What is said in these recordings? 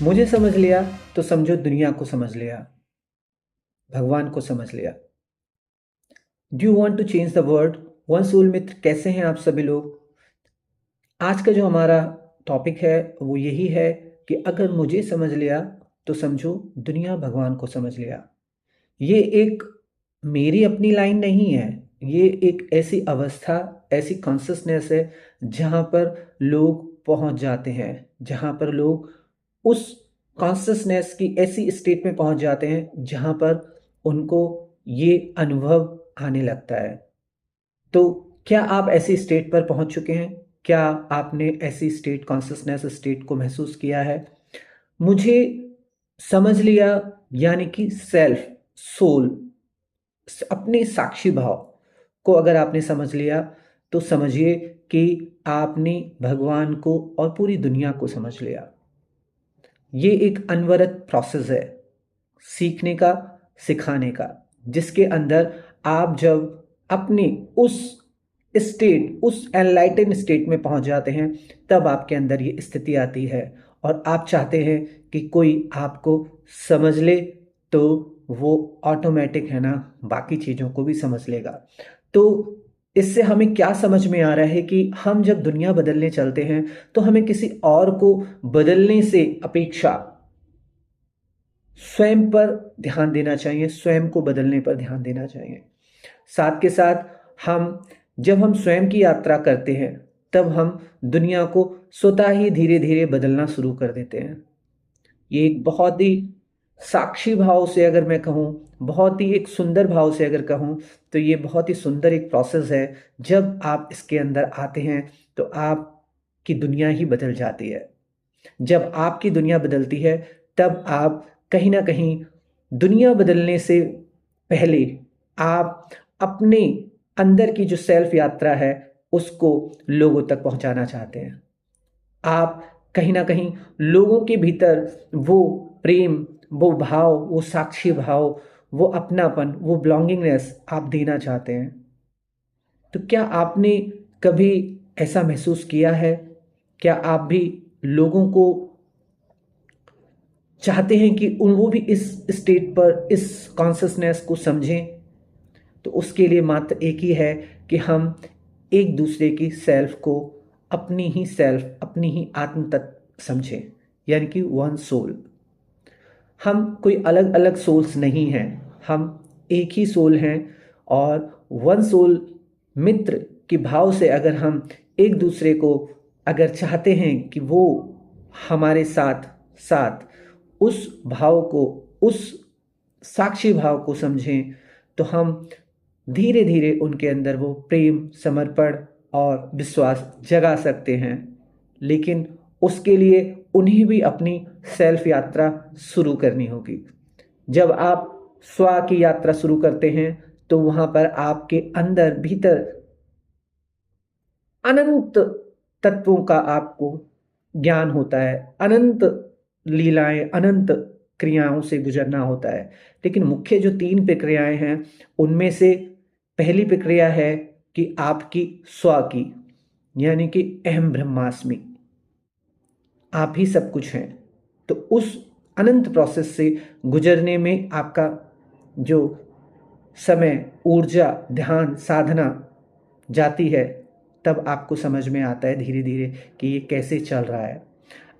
मुझे समझ लिया तो समझो दुनिया को समझ लिया, भगवान को समझ लिया। Do you want to change the world? One soul मित्र, कैसे हैं आप सभी लोग? आज का जो हमारा टॉपिक है वो यही है कि अगर मुझे समझ लिया तो समझो दुनिया भगवान को समझ लिया। ये एक मेरी अपनी लाइन नहीं है, ये एक ऐसी अवस्था, ऐसी कॉन्शसनेस है जहाँ पर लोग पहुँच जाते हैं, जहाँ पर लोग उस कॉन्शसनेस की ऐसी स्टेट में पहुँच जाते हैं जहाँ पर उनको ये अनुभव आने लगता है। तो क्या आप ऐसी स्टेट पर पहुँच चुके हैं? क्या आपने ऐसी स्टेट, कॉन्शसनेस स्टेट को महसूस किया है? मुझे समझ लिया यानी कि सेल्फ, सोल, अपने साक्षी भाव को अगर आपने समझ लिया तो समझिए कि आपने भगवान को और पूरी दुनिया को समझ लिया। ये एक अनवरत प्रोसेस है सीखने का, सिखाने का, जिसके अंदर आप जब अपनी उस स्टेट, उस एनलाइटन स्टेट में पहुंच जाते हैं, तब आपके अंदर ये स्थिति आती है और आप चाहते हैं कि कोई आपको समझ ले, तो वो ऑटोमेटिक है ना, बाकी चीज़ों को भी समझ लेगा। तो इससे हमें क्या समझ में आ रहा है कि हम जब दुनिया बदलने चलते हैं तो हमें किसी और को बदलने से अपेक्षा स्वयं पर ध्यान देना चाहिए, स्वयं को बदलने पर ध्यान देना चाहिए। साथ के साथ हम जब हम स्वयं की यात्रा करते हैं तब हम दुनिया को स्वतः ही धीरे धीरे बदलना शुरू कर देते हैं। ये एक बहुत ही साक्षी भाव से अगर मैं कहूँ, बहुत ही एक सुंदर भाव से अगर कहूँ, तो ये बहुत ही सुंदर एक प्रोसेस है। जब आप इसके अंदर आते हैं तो आपकी दुनिया ही बदल जाती है। जब आपकी दुनिया बदलती है तब आप कहीं ना कहीं दुनिया बदलने से पहले आप अपने अंदर की जो सेल्फ यात्रा है उसको लोगों तक पहुंचाना चाहते हैं। आप कहीं ना कहीं लोगों के भीतर वो प्रेम, वो भाव, वो साक्षी भाव, वो अपनापन, वो बिलोंगिंगनेस आप देना चाहते हैं। तो क्या आपने कभी ऐसा महसूस किया है? क्या आप भी लोगों को चाहते हैं कि उन वो भी इस स्टेट पर, इस कॉन्शसनेस को समझें? तो उसके लिए मात्र एक ही है कि हम एक दूसरे की सेल्फ को अपनी ही सेल्फ, अपनी ही आत्म तत्व समझें, यानी कि वन सोल। हम कोई अलग अलग सोल्स नहीं हैं, हम एक ही सोल हैं। और वन सोल मित्र के भाव से अगर हम एक दूसरे को अगर चाहते हैं कि वो हमारे साथ साथ उस भाव को, उस साक्षी भाव को समझें, तो हम धीरे धीरे उनके अंदर वो प्रेम, समर्पण और विश्वास जगा सकते हैं। लेकिन उसके लिए उन्हें भी अपनी सेल्फ यात्रा शुरू करनी होगी। जब आप स्व की यात्रा शुरू करते हैं तो वहां पर आपके अंदर भीतर अनंत तत्वों का आपको ज्ञान होता है, अनंत लीलाएं, अनंत क्रियाओं से गुजरना होता है। लेकिन मुख्य जो तीन प्रक्रियाएं हैं उनमें से पहली प्रक्रिया है कि आपकी स्व की, यानी कि अहम ब्रह्मास्मि, आप ही सब कुछ हैं। तो उस अनंत प्रोसेस से गुजरने में आपका जो समय, ऊर्जा, ध्यान, साधना जाती है, तब आपको समझ में आता है धीरे धीरे कि ये कैसे चल रहा है।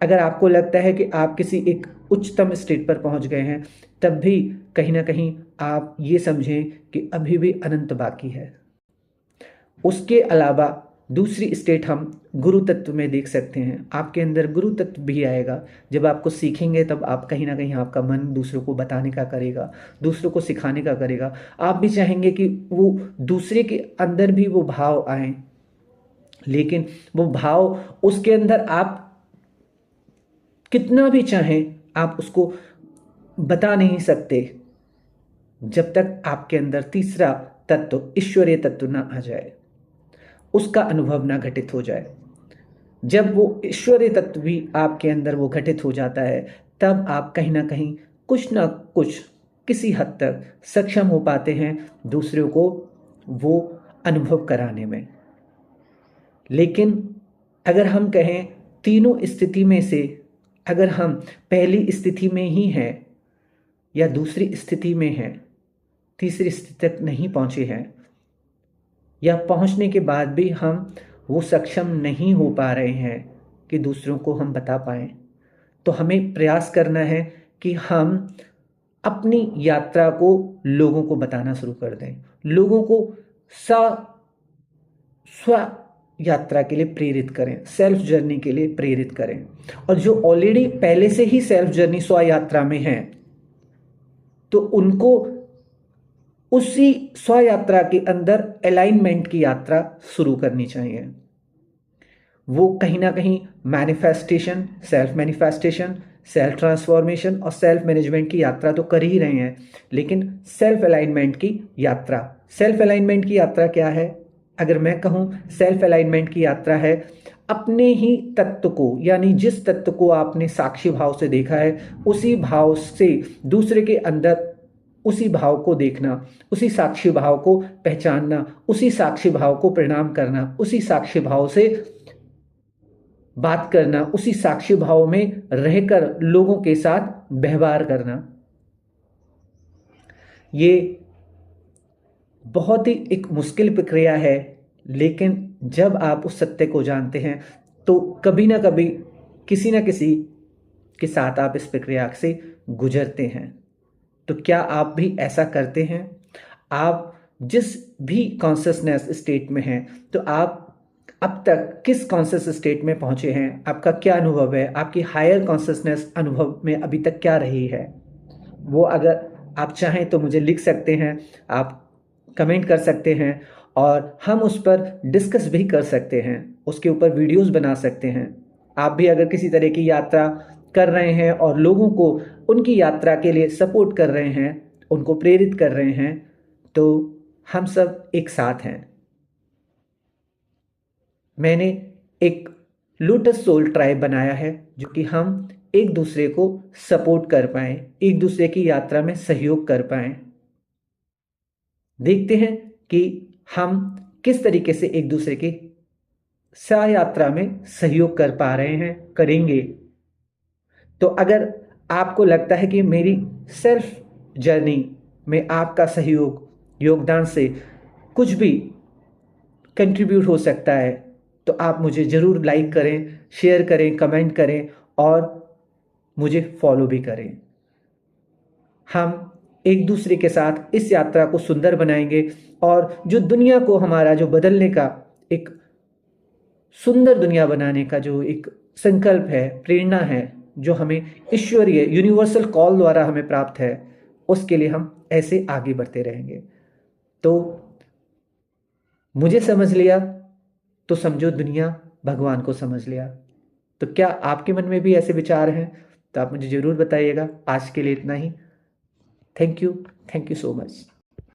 अगर आपको लगता है कि आप किसी एक उच्चतम स्टेट पर पहुंच गए हैं, तब भी कहीं ना कहीं आप ये समझें कि अभी भी अनंत बाकी है। उसके अलावा दूसरी स्टेट हम गुरु तत्व में देख सकते हैं। आपके अंदर गुरु तत्व भी आएगा। जब आपको सीखेंगे तब आप कहीं ना कहीं आपका मन दूसरों को बताने का करेगा, दूसरों को सिखाने का करेगा। आप भी चाहेंगे कि वो दूसरे के अंदर भी वो भाव आए, लेकिन वो भाव उसके अंदर आप कितना भी चाहें आप उसको बता नहीं सकते जब तक आपके अंदर तीसरा तत्व, ईश्वरीय तत्व ना आ जाए, उसका अनुभव ना घटित हो जाए। जब वो ईश्वरीय तत्व भी आपके अंदर वो घटित हो जाता है, तब आप कहीं ना कहीं कुछ ना कुछ किसी हद तक सक्षम हो पाते हैं दूसरों को वो अनुभव कराने में। लेकिन अगर हम कहें तीनों स्थिति में से अगर हम पहली स्थिति में ही हैं या दूसरी स्थिति में हैं, तीसरी स्थिति तक नहीं पहुँचे हैं, या पहुँचने के बाद भी हम वो सक्षम नहीं हो पा रहे हैं कि दूसरों को हम बता पाएँ, तो हमें प्रयास करना है कि हम अपनी यात्रा को लोगों को बताना शुरू कर दें। लोगों को स्व यात्रा के लिए प्रेरित करें, सेल्फ जर्नी के लिए प्रेरित करें। और जो ऑलरेडी पहले से ही सेल्फ जर्नी स्व यात्रा में हैं, तो उनको उसी स्व यात्रा के अंदर अलाइनमेंट की यात्रा शुरू करनी चाहिए। वो कहीं ना कहीं मैनिफेस्टेशन, सेल्फ ट्रांसफॉर्मेशन और सेल्फ मैनेजमेंट की यात्रा तो कर ही रहे हैं, लेकिन सेल्फ अलाइनमेंट की यात्रा क्या है? अगर मैं कहूँ, सेल्फ अलाइनमेंट की यात्रा है अपने ही तत्व को, यानी जिस तत्व को आपने साक्षी भाव से देखा है, उसी भाव से दूसरे के अंदर उसी भाव को देखना, उसी साक्षी भाव को पहचानना, उसी साक्षी भाव को प्रणाम करना, उसी साक्षी भाव से बात करना, उसी साक्षी भाव में रहकर लोगों के साथ व्यवहार करना। ये बहुत ही एक मुश्किल प्रक्रिया है, लेकिन जब आप उस सत्य को जानते हैं तो कभी ना कभी किसी ना किसी के साथ आप इस प्रक्रिया से गुजरते हैं। तो क्या आप भी ऐसा करते हैं? आप जिस भी कॉन्शियसनेस स्टेट में हैं, तो आप अब तक किस कॉन्शियस स्टेट में पहुंचे हैं? आपका क्या अनुभव है? आपकी हायर कॉन्शियसनेस अनुभव में अभी तक क्या रही है? वो अगर आप चाहें तो मुझे लिख सकते हैं, आप कमेंट कर सकते हैं, और हम उस पर डिस्कस भी कर सकते हैं, उसके ऊपर वीडियोस बना सकते हैं। आप भी अगर किसी तरह की यात्रा कर रहे हैं और लोगों को उनकी यात्रा के लिए सपोर्ट कर रहे हैं, उनको प्रेरित कर रहे हैं, तो हम सब एक साथ हैं। मैंने एक लोटस सोल ट्राइब बनाया है, जो कि हम एक दूसरे को सपोर्ट कर पाएं, एक दूसरे की यात्रा में सहयोग कर पाएं। देखते हैं कि हम किस तरीके से एक दूसरे की यात्रा में सहयोग कर पा रहे हैं, करेंगे। तो अगर आपको लगता है कि मेरी सेल्फ जर्नी में आपका सहयोग, योगदान से कुछ भी कंट्रीब्यूट हो सकता है, तो आप मुझे ज़रूर लाइक करें, शेयर करें, कमेंट करें और मुझे फॉलो भी करें। हम एक दूसरे के साथ इस यात्रा को सुंदर बनाएंगे, और जो दुनिया को हमारा जो बदलने का, एक सुंदर दुनिया बनाने का जो एक संकल्प है, प्रेरणा है, जो हमें ईश्वरीय यूनिवर्सल कॉल द्वारा हमें प्राप्त है, उसके लिए हम ऐसे आगे बढ़ते रहेंगे। तो मुझे समझ लिया तो समझो दुनिया भगवान को समझ लिया। तो क्या आपके मन में भी ऐसे विचार हैं? तो आप मुझे ज़रूर बताइएगा। आज के लिए इतना ही। Thank you so much.